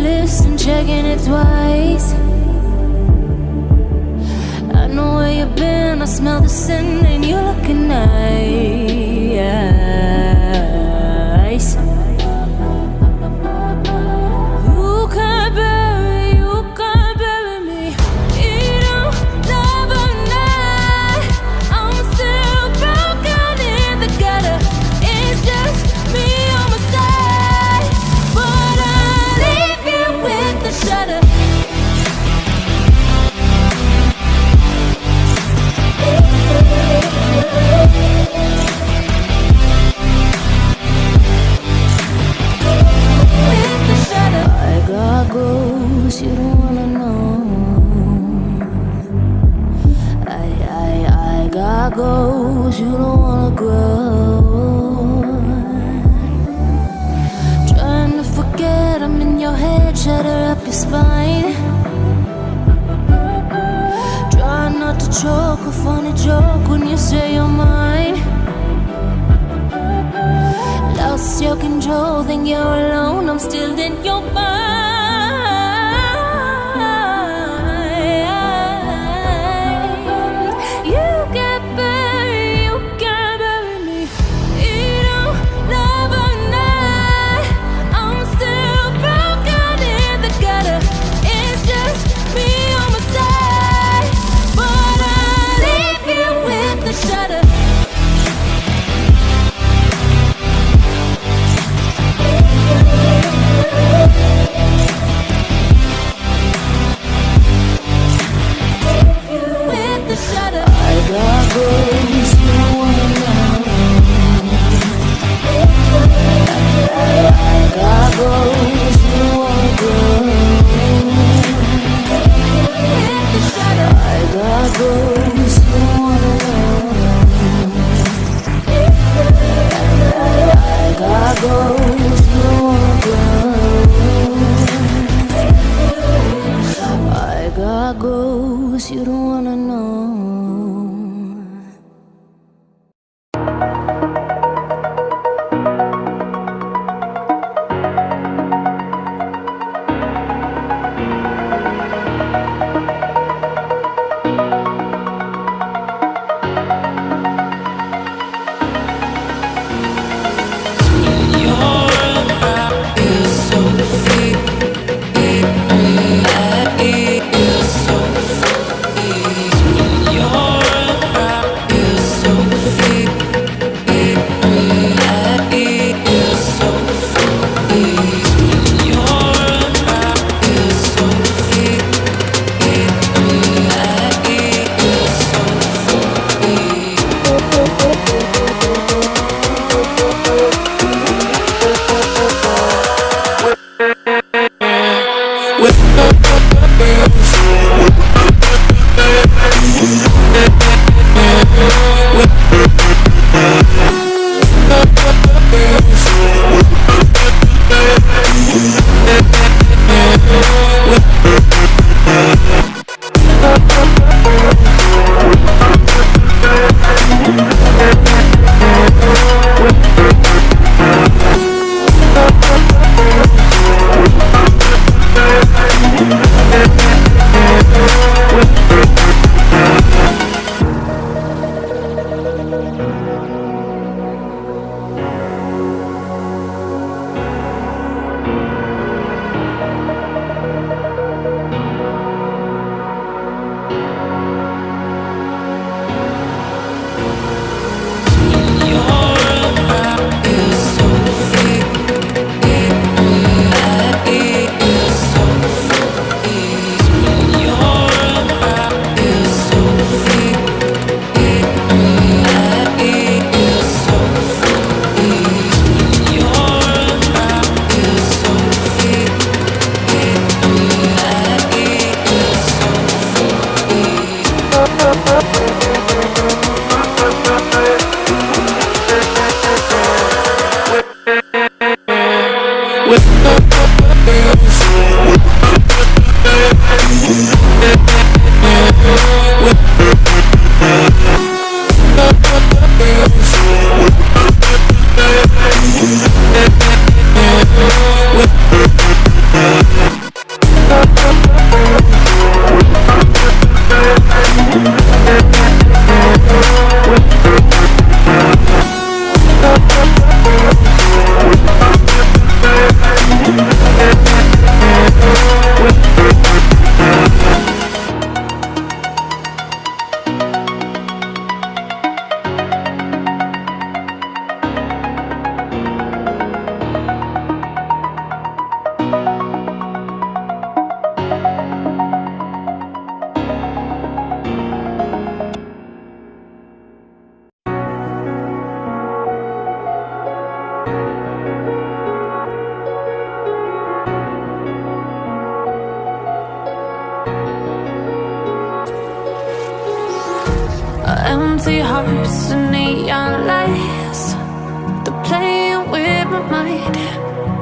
list and checking it twice. I know where you've been, I smell the sin, and you're looking nice. You can't bury me. You don't love a night. I'm still broken in the gutter. It's just me on my side, but I leave you with the shudder. I got goals you don't wanna know. I got goals you don't wanna grow. Trying to forget I'm in your head, shatter up your spine. Try not to choke, a funny joke when you say you're mine. Lost your control, think you're alone, I'm still in your mind. You can't bury me. You don't love a night. I'm still broken in the gutter. It's just me on my side, but I leave you with the shudder. Empty hearts and neon lights, they're playing with my mind.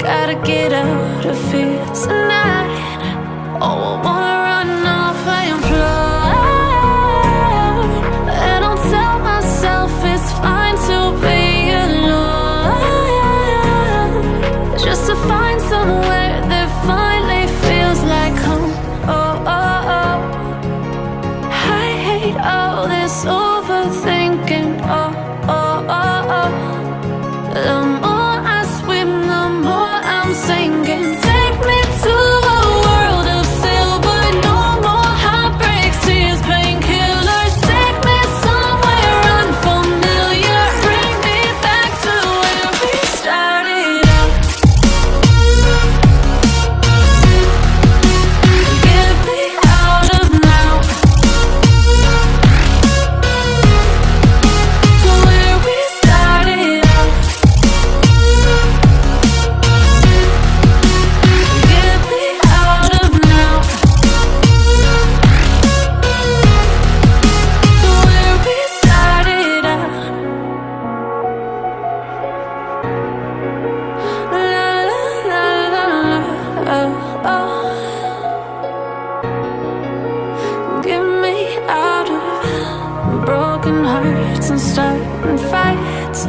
Gotta get out of here tonight. Oh, I wanna run off and fly, and I'll tell myself it's fine to be alone, just to find somewhere that finally feels like home. Oh, oh, oh. I hate all this overthinking. Oh, oh, oh, oh. The more I swim, the more I'm sinking. Take me to a world of silver. No more heartbreaks, tears, painkillers. Take me somewhere unfamiliar. Bring me back to where we started out. Get me out of now, to where we started out. Get me out of now, to where we started out. La la la la la, oh, oh. Get me out of broken hearts and starting fights,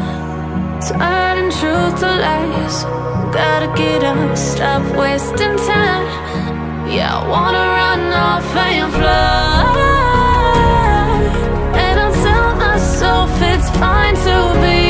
turning truth to lies. Gotta get up, stop wasting time. Yeah, I wanna run off and fly, and I'll tell myself it's fine to be